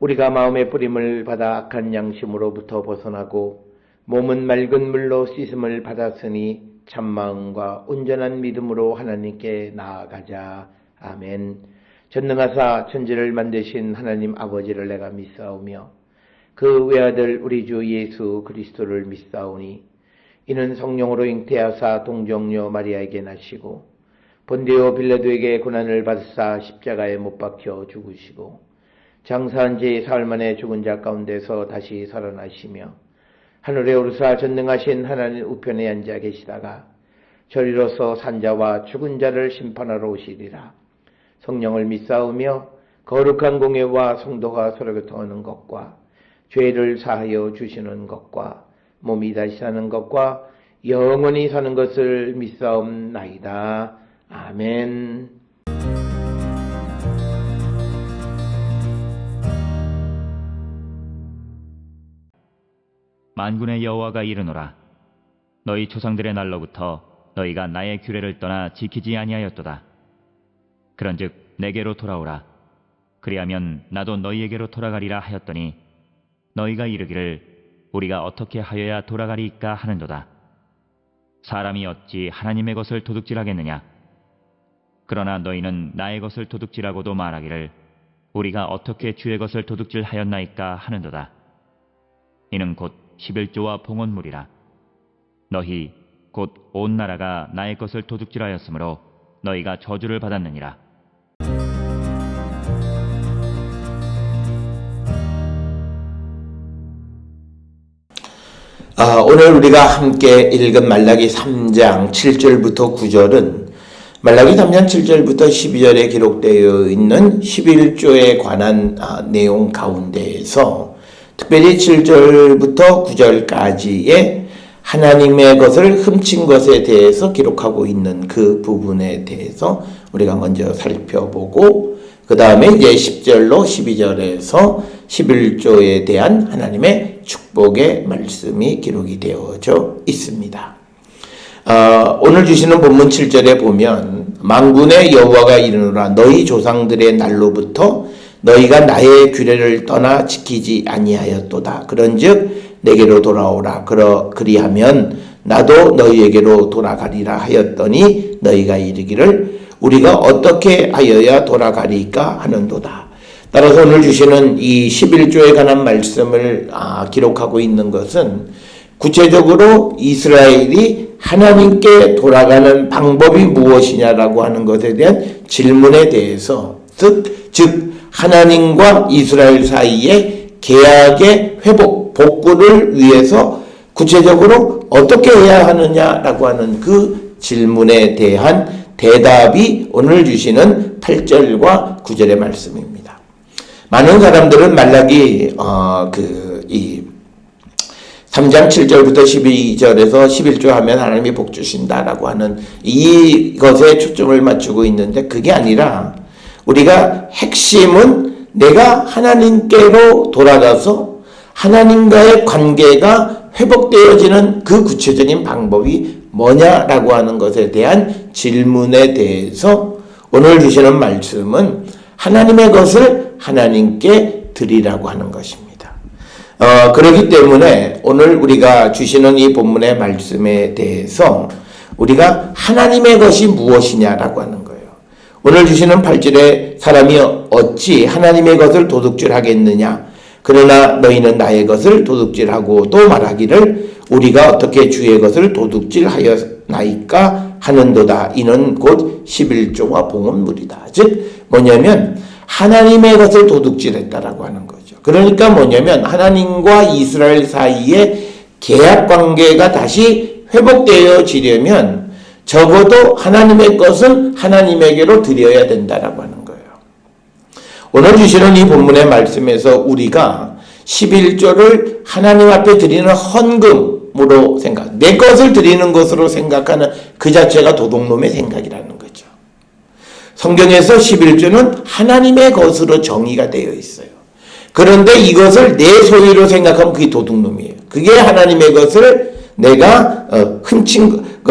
우리가 마음의 뿌림을 받아 악한 양심으로부터 벗어나고 몸은 맑은 물로 씻음을 받았으니 참마음과 온전한 믿음으로 하나님께 나아가자. 아멘. 전능하사 천지를 만드신 하나님 아버지를 내가 믿사오며 그 외아들 우리 주 예수 그리스도를 믿사오니 이는 성령으로 잉태하사 동정녀 마리아에게 나시고 본디오 빌라도에게 고난을 받으사 십자가에 못 박혀 죽으시고 장사한 지 사흘 만에 죽은 자 가운데서 다시 살아나시며 하늘에 오르사 전능하신 하나님 우편에 앉아 계시다가 저리로서 산자와 죽은 자를 심판하러 오시리라. 성령을 믿사오며 거룩한 공예와 성도가 서로 교통하는 것과 죄를 사하여 주시는 것과 몸이 다시 사는 것과 영원히 사는 것을 믿사옵나이다. 아멘. 만군의 여호와가 이르노라. 너희 조상들의 날로부터 너희가 나의 규례를 떠나 지키지 아니하였도다. 그런즉 내게로 돌아오라. 그리하면 나도 너희에게로 돌아가리라 하였더니 너희가 이르기를 우리가 어떻게 하여야 돌아가리이까 하는도다. 사람이 어찌 하나님의 것을 도둑질하겠느냐? 그러나 너희는 나의 것을 도둑질하고도 말하기를 우리가 어떻게 주의 것을 도둑질하였나이까 하는도다. 이는 곧 11조와 봉헌물이라. 너희 곧 온 나라가 나의 것을 도둑질하였으므로 너희가 저주를 받았느니라. 오늘 우리가 함께 읽은 말라기 3장 7절부터 9절은 말라기 3장 7절부터 12절에 기록되어 있는 11조에 관한 내용 가운데에서 특별히 7절부터 9절까지의 하나님의 것을 훔친 것에 대해서 기록하고 있는 그 부분에 대해서 우리가 먼저 살펴보고 그 다음에 이제 10절로 12절에서 11조에 대한 하나님의 축복의 말씀이 기록이 되어져 있습니다. 오늘 주시는 본문 7절에 보면 만군의 여호와가 이르노라. 너희 조상들의 날로부터 너희가 나의 규례를 떠나 지키지 아니하였도다. 그런즉 내게로 돌아오라. 그리하면 나도 너희에게로 돌아가리라 하였더니 너희가 이르기를 우리가 어떻게 하여야 돌아가리까 하는도다. 따라서 오늘 주시는 이 11조에 관한 말씀을 기록하고 있는 것은 구체적으로 이스라엘이 하나님께 돌아가는 방법이 무엇이냐라고 하는 것에 대한 질문에 대해서 즉 하나님과 이스라엘 사이의 계약의 회복, 복구를 위해서 구체적으로 어떻게 해야 하느냐라고 하는 그 질문에 대한 대답이 오늘 주시는 8절과 9절의 말씀입니다. 많은 사람들은 말라기 3장 7절부터 12절에서 11조 하면 하나님이 복 주신다라고 하는 이것에 초점을 맞추고 있는데 그게 아니라 우리가 핵심은 내가 하나님께로 돌아가서 하나님과의 관계가 회복되어지는 그 구체적인 방법이 뭐냐라고 하는 것에 대한 질문에 대해서 오늘 주시는 말씀은 하나님의 것을 하나님께 드리라고 하는 것입니다. 그렇기 때문에 오늘 우리가 주시는 이 본문의 말씀에 대해서 우리가 하나님의 것이 무엇이냐라고 하는 거예요. 오늘 주시는 8절에 사람이 어찌 하나님의 것을 도둑질하겠느냐? 그러나 너희는 나의 것을 도둑질하고 또 말하기를 우리가 어떻게 주의 것을 도둑질하였나이까 하는도다. 이는 곧 11조와 봉헌물이다. 즉 뭐냐면 하나님의 것을 도둑질했다라고 하는 거죠. 그러니까 뭐냐면 하나님과 이스라엘 사이의 계약 관계가 다시 회복되어지려면 적어도 하나님의 것은 하나님에게로 드려야 된다라고 하는 거예요. 오늘 주시는 이 본문의 말씀에서 우리가 11조를 하나님 앞에 드리는 헌금으로 내 것을 드리는 것으로 생각하는 그 자체가 도둑놈의 생각이라는 거죠. 성경에서 11조는 하나님의 것으로 정의가 되어 있어요. 그런데 이것을 내 소유로 생각하면 그게 도둑놈이에요. 그게 하나님의 것을 내가 훔친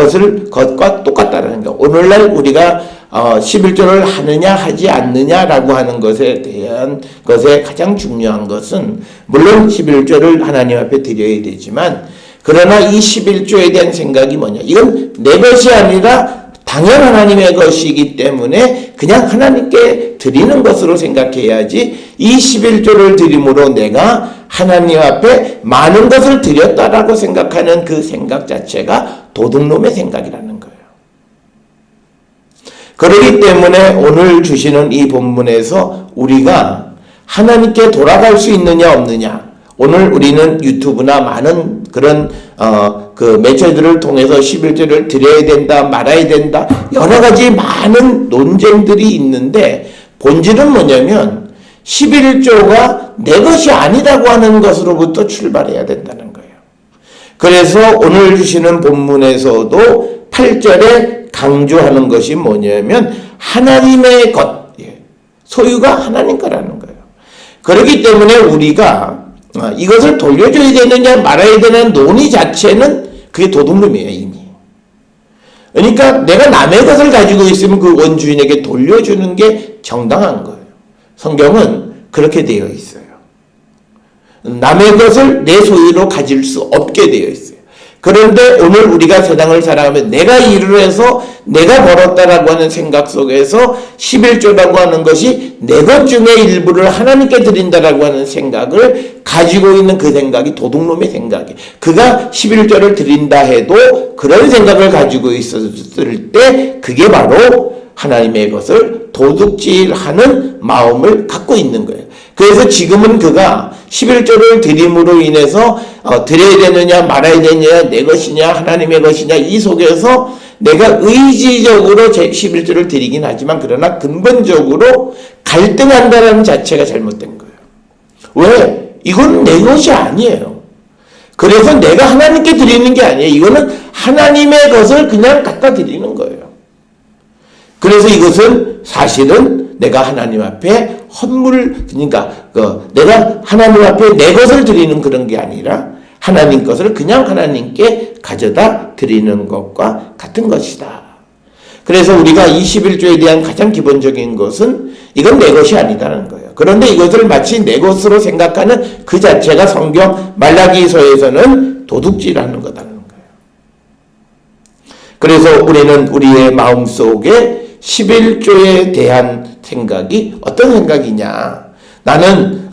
것과 똑같다는 거. 오늘날 우리가 11조를 하느냐 하지 않느냐라고 하는 것에 대한 것에 가장 중요한 것은 물론 11조를 하나님 앞에 드려야 되지만 그러나 이 11조에 대한 생각이 뭐냐. 이건 내 것이 아니라 당연 하나님의 것이기 때문에 그냥 하나님께 드리는 것으로 생각해야지 이 11조를 드림으로 내가 하나님 앞에 많은 것을 드렸다라고 생각하는 그 생각 자체가 도둑놈의 생각이라는 거예요. 그렇기 때문에 오늘 주시는 이 본문에서 우리가 하나님께 돌아갈 수 있느냐 없느냐. 오늘 우리는 유튜브나 많은 그런 그 매체들을 통해서 11조를 드려야 된다 말아야 된다 여러 가지 많은 논쟁들이 있는데 본질은 뭐냐면 11조가 내 것이 아니라고 하는 것으로부터 출발해야 된다는 거예요. 그래서 오늘 주시는 본문에서도 8절에 강조하는 것이 뭐냐면 하나님의 것, 소유가 하나님 거라는 거예요. 그렇기 때문에 우리가 이것을 돌려줘야 되느냐 말아야 되는 논의 자체는 그게 도둑놈이에요 이미. 그러니까 내가 남의 것을 가지고 있으면 그 원주인에게 돌려주는 게 정당한 거예요. 성경은 그렇게 되어 있어요. 남의 것을 내 소유로 가질 수 없게 되어 있어요. 그런데 오늘 우리가 세상을 살아가면 내가 일을 해서 내가 벌었다라고 하는 생각 속에서 11조라고 하는 것이 내 것 중에 일부를 하나님께 드린다라고 하는 생각을 가지고 있는 그 생각이 도둑놈의 생각이에요. 그가 11조를 드린다 해도 그런 생각을 가지고 있었을 때 그게 바로 하나님의 것을 도둑질하는 마음을 갖고 있는 거예요. 그래서 지금은 그가 11조를 드림으로 인해서 드려야 되느냐 말아야 되느냐 내 것이냐 하나님의 것이냐 이 속에서 내가 의지적으로 제 11조를 드리긴 하지만 그러나 근본적으로 갈등한다는 자체가 잘못된 거예요. 왜? 이건 내 것이 아니에요. 그래서 내가 하나님께 드리는 게 아니에요. 이거는 하나님의 것을 그냥 갖다 드리는 거예요. 그래서 이것은 사실은 내가 하나님 앞에 그러니까 내가 하나님 앞에 내 것을 드리는 그런 게 아니라 하나님 것을 그냥 하나님께 가져다 드리는 것과 같은 것이다. 그래서 우리가 21조에 대한 가장 기본적인 것은 이건 내 것이 아니다는 거예요. 그런데 이것을 마치 내 것으로 생각하는 그 자체가 성경 말라기서에서는 도둑질하는 거다는 거예요. 그래서 우리는 우리의 마음속에 11조에 대한 생각이 어떤 생각이냐. 나는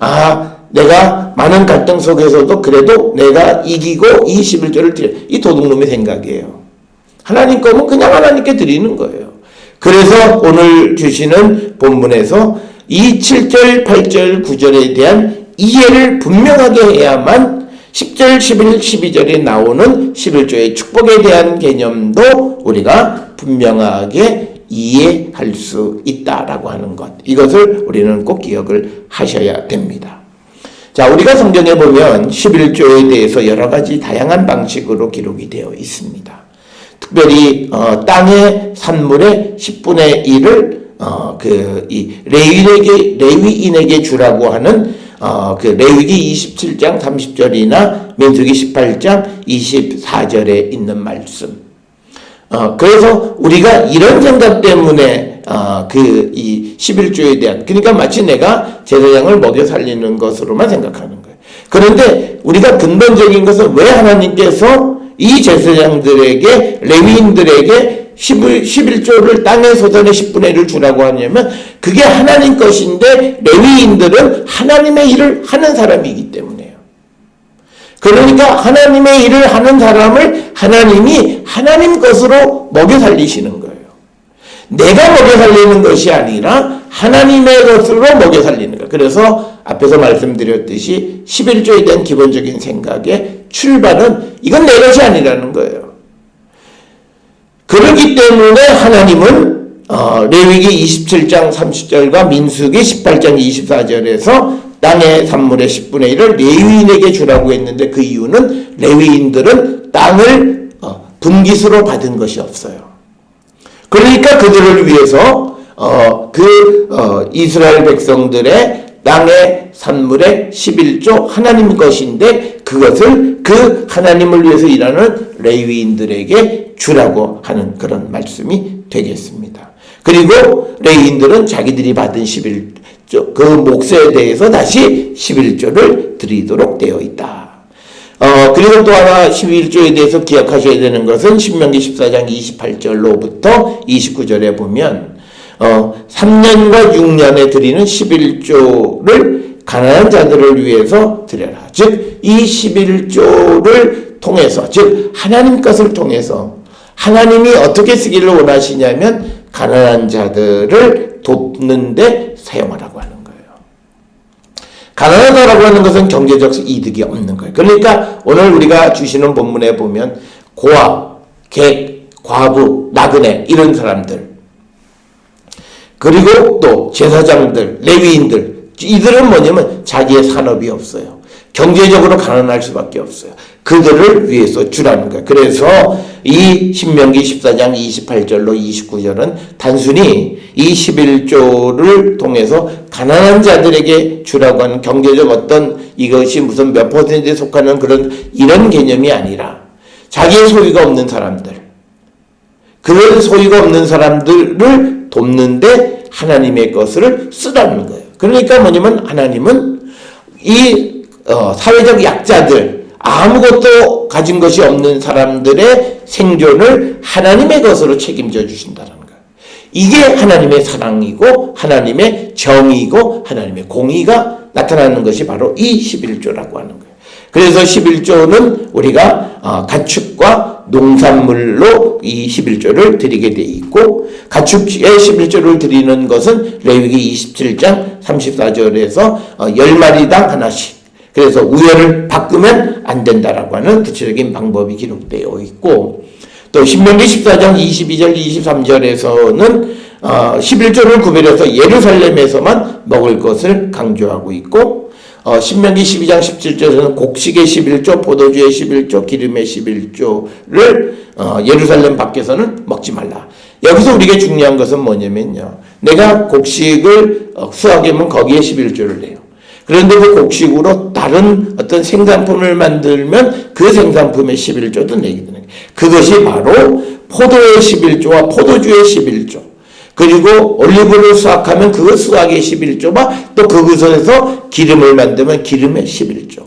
내가 많은 갈등 속에서도 그래도 내가 이기고 이 11조를 드려. 이 도둑놈의 생각이에요. 하나님 거면 그냥 하나님께 드리는 거예요. 그래서 오늘 주시는 본문에서 이 7절, 8절, 9절에 대한 이해를 분명하게 해야만 10절, 11, 12절에 나오는 11조의 축복에 대한 개념도 우리가 분명하게 이해할 수 있다라고 하는 것. 이것을 우리는 꼭 기억을 하셔야 됩니다. 자, 우리가 성경에 보면 11조에 대해서 여러 가지 다양한 방식으로 기록이 되어 있습니다. 특별히 땅의 산물의 10분의 1을 레위인에게 주라고 하는 그 레위기 27장 30절이나 민수기 18장 24절에 있는 말씀. 그래서 우리가 이런 생각 때문에 이 11조에 대한 그러니까 마치 내가 제사장을 먹여 살리는 것으로만 생각하는 거예요. 그런데 우리가 근본적인 것은 왜 하나님께서 이 제사장들에게 레위인들에게 11조를 땅의 소산의 10분의 1을 주라고 하냐면 그게 하나님 것인데 레위인들은 하나님의 일을 하는 사람이기 때문에요. 그러니까 하나님의 일을 하는 사람을 하나님이 하나님 것으로 먹여 살리시는 거예요. 내가 먹여 살리는 것이 아니라 하나님의 것으로 먹여 살리는 거예요. 그래서 앞에서 말씀드렸듯이 11조에 대한 기본적인 생각의 출발은 이건 내 것이 아니라는 거예요. 그렇기 때문에 하나님은 레위기 27장 30절과 민수기 18장 24절에서 땅의 산물의 10분의 1을 레위인에게 주라고 했는데 그 이유는 레위인들은 땅을 분깃으로 받은 것이 없어요. 그러니까 그들을 위해서 이스라엘 백성들의 땅의 산물의 11조 하나님 것인데 그것을 그 하나님을 위해서 일하는 레위인들에게 주라고 하는 그런 말씀이 되겠습니다. 그리고 레위인들은 자기들이 받은 11조 그 몫에 대해서 다시 11조를 드리도록 되어 있다. 그리고 또 하나 11조에 대해서 기억하셔야 되는 것은 신명기 14장 28절로부터 29절에 보면 3년과 6년에 드리는 11조를 가난한 자들을 위해서 드려라. 즉 이 11조를 통해서, 즉 하나님 것을 통해서 하나님이 어떻게 쓰기를 원하시냐면 가난한 자들을 돕는 데 사용하라고 하는 거예요. 가난하다라고 하는 것은 경제적 이득이 없는 거예요. 그러니까 오늘 우리가 주시는 본문에 보면 고아, 객, 과부, 나그네 이런 사람들, 그리고 또 제사장들, 레위인들, 이들은 뭐냐면 자기의 산업이 없어요. 경제적으로 가난할 수밖에 없어요. 그들을 위해서 주라는 거예요. 그래서 이 신명기 14장 28절로 29절은 단순히 이 11조를 통해서 가난한 자들에게 주라고 하는 경제적 어떤 이것이 무슨 몇 퍼센트에 속하는 그런 이런 개념이 아니라 자기의 소유가 없는 사람들, 그런 소유가 없는 사람들을 돕는데 하나님의 것을 쓰라는 거예요. 그러니까 뭐냐면 하나님은 이 사회적 약자들, 아무것도 가진 것이 없는 사람들의 생존을 하나님의 것으로 책임져 주신다는 거예요. 이게 하나님의 사랑이고 하나님의 정의이고 하나님의 공의가 나타나는 것이 바로 이 11조라고 하는 거예요. 그래서 11조는 우리가 가축과 농산물로 이 11조를 드리게 돼 있고, 가축의 11조를 드리는 것은 레위기 27장 34절에서 10마리당 하나씩, 그래서 우열을 바꾸면 안 된다라고 하는 구체적인 방법이 기록되어 있고, 또 신명기 14장 22절 23절에서는 11조를 구별해서 예루살렘에서만 먹을 것을 강조하고 있고, 신명기 12장 17절에서는 곡식의 11조, 포도주의 11조, 기름의 11조를 예루살렘 밖에서는 먹지 말라. 여기서 우리가 중요한 것은 뭐냐면요, 내가 곡식을 수확하면 거기에 11조를 내요. 그런데 그 곡식으로 다른 어떤 생산품을 만들면 그 생산품의 11조도 내게 되는 거예요. 그것이 바로 포도의 11조와 포도주의 11조, 그리고 올리브를 수확하면 그 수확의 11조와 또 그것에서 기름을 만들면 기름의 11조.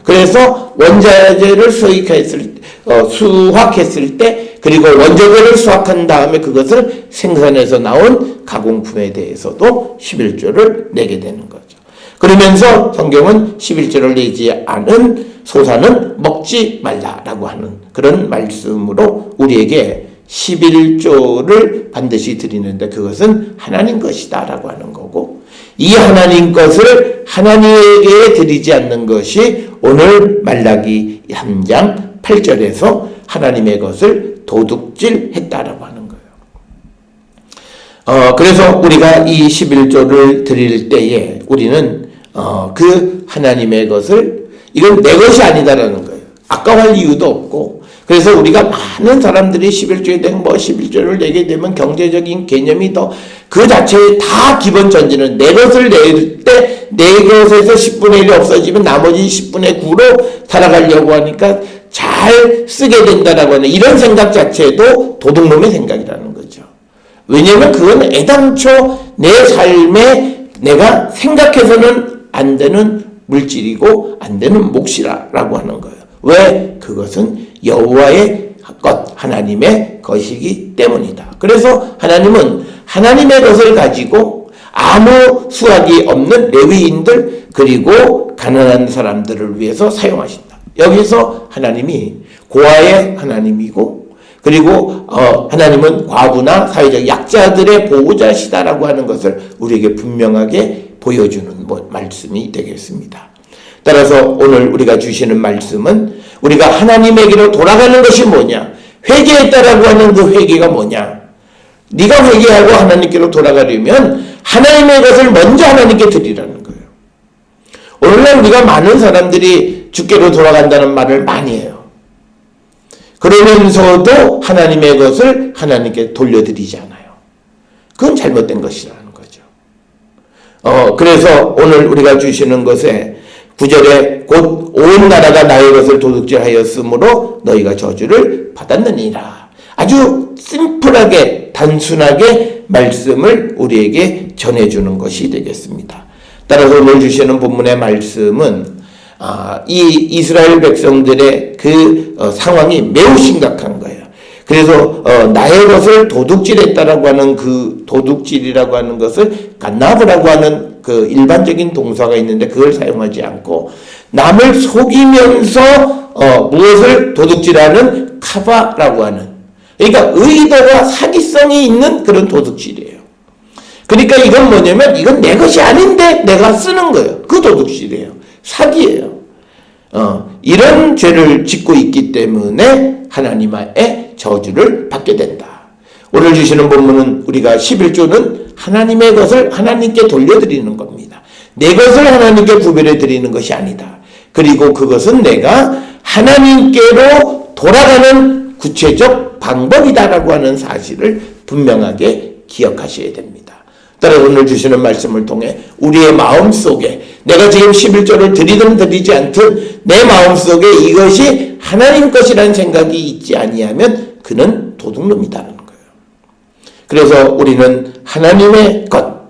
그래서 원자재를 수확했을 때, 그리고 원자재를 수확한 다음에 그것을 생산해서 나온 가공품에 대해서도 11조를 내게 되는 거죠. 그러면서 성경은 11조를 내지 않은 소산은 먹지 말라라고 하는 그런 말씀으로 우리에게 11조를 반드시 드리는데 그것은 하나님 것이다라고 하는 거고, 이 하나님 것을 하나님에게 드리지 않는 것이 오늘 말라기 3장 8절에서 하나님의 것을 도둑질했다라고 하는 거예요. 그래서 우리가 이 11조를 드릴 때에 우리는 그 하나님의 것을, 이건 내 것이 아니다라는 거예요. 아까워할 이유도 없고, 그래서 우리가 많은 사람들이 11조에 대한 11조를 내게 되면 경제적인 개념이 더 그 자체에 다 기본 전제는 내 것을 낼 때 내 것에서 10분의 1이 없어지면 나머지 10분의 9로 살아가려고 하니까 잘 쓰게 된다라고 하는 이런 생각 자체도 도둑놈의 생각이라는 거죠. 왜냐하면 그건 애당초 내 삶에 내가 생각해서는 안 되는 물질이고 안 되는 몫이라고 하는 거예요. 왜? 그것은 여호와의 것, 하나님의 것이기 때문이다. 그래서 하나님은 하나님의 것을 가지고 아무 수확이 없는 레위인들, 그리고 가난한 사람들을 위해서 사용하신다. 여기서 하나님이 고아의 하나님이고, 그리고 하나님은 과부나 사회적 약자들의 보호자시다라고 하는 것을 우리에게 분명하게 보여주는 말씀이 되겠습니다. 따라서 오늘 우리가 주시는 말씀은 우리가 하나님에게로 돌아가는 것이 뭐냐, 회개했다라고 하는 그 회개가 뭐냐, 네가 회개하고 하나님께로 돌아가려면 하나님의 것을 먼저 하나님께 드리라는 거예요. 오늘날 우리가 많은 사람들이 주께로 돌아간다는 말을 많이 해요. 그러면서도 하나님의 것을 하나님께 돌려드리지 않아요. 그건 잘못된 것이라는 거죠. 그래서 오늘 우리가 주시는 것에 9절에 곧 온 나라가 나의 것을 도둑질하였으므로 너희가 저주를 받았느니라. 아주 심플하게 단순하게 말씀을 우리에게 전해주는 것이 되겠습니다. 따라서 오늘 주시는 본문의 말씀은 이 이스라엘 백성들의 그 상황이 매우 심각한 거예요. 그래서 나의 것을 도둑질했다라고 하는 그 도둑질이라고 하는 것을 간나브라고 하는 그 일반적인 동사가 있는데 그걸 사용하지 않고 남을 속이면서 무엇을 도둑질하는 카바라고 하는, 그러니까 의도가 사기성이 있는 그런 도둑질이에요. 그러니까 이건 뭐냐면 이건 내 것이 아닌데 내가 쓰는 거예요. 그 도둑질이에요. 사기예요. 이런 죄를 짓고 있기 때문에 하나님의 저주를 받게 된다. 오늘 주시는 본문은 우리가 11조는 하나님의 것을 하나님께 돌려드리는 겁니다. 내 것을 하나님께 구별해 드리는 것이 아니다. 그리고 그것은 내가 하나님께로 돌아가는 구체적 방법이다라고 하는 사실을 분명하게 기억하셔야 됩니다. 따라서 오늘 주시는 말씀을 통해 우리의 마음속에 내가 지금 11조를 드리든 드리지 않든 내 마음속에 이것이 하나님 것이라는 생각이 있지 아니하면 그는 도둑놈이다라는 거예요. 그래서 우리는 하나님의 것,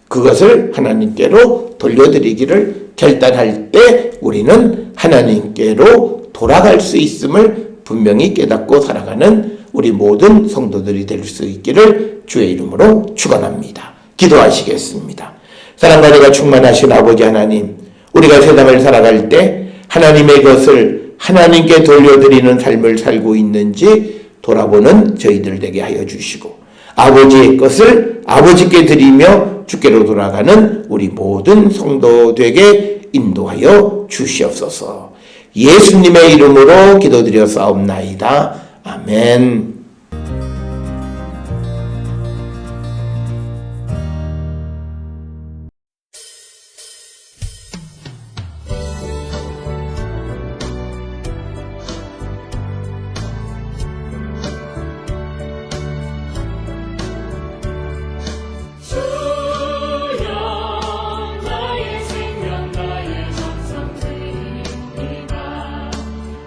그것을 하나님께로 돌려드리기를 결단할 때 우리는 하나님께로 돌아갈 수 있음을 분명히 깨닫고 살아가는 우리 모든 성도들이 될 수 있기를 주의 이름으로 축원합니다. 기도하시겠습니다. 사랑과 내가 충만하신 아버지 하나님, 우리가 세상을 살아갈 때 하나님의 것을 하나님께 돌려드리는 삶을 살고 있는지 돌아보는 저희들 되게 하여 주시고 아버지의 것을 아버지께 드리며 주께로 돌아가는 우리 모든 성도 되게 인도하여 주시옵소서. 예수님의 이름으로 기도드려 싸움나이다. 아멘.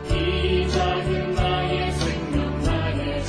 이 작은 나의 생명 나의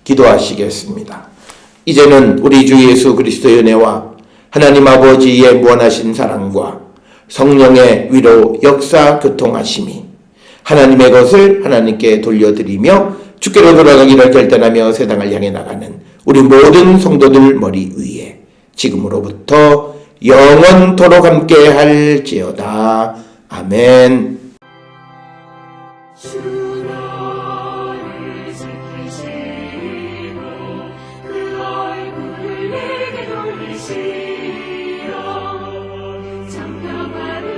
기도하시겠습니다. 이제는 우리 주 예수 그리스도의 은혜와 하나님 아버지의 무한하신 사랑과 성령의 위로 역사 교통하심이 하나님의 것을 하나님께 돌려드리며 주께로 돌아가기를 결단하며 세상을 향해 나가는 우리 모든 성도들 머리 위에 지금으로부터 영원토록 함께 할지어다. 아멘. 주 너를 지키시고 그 얼굴을 내게 돌리시어 정평화를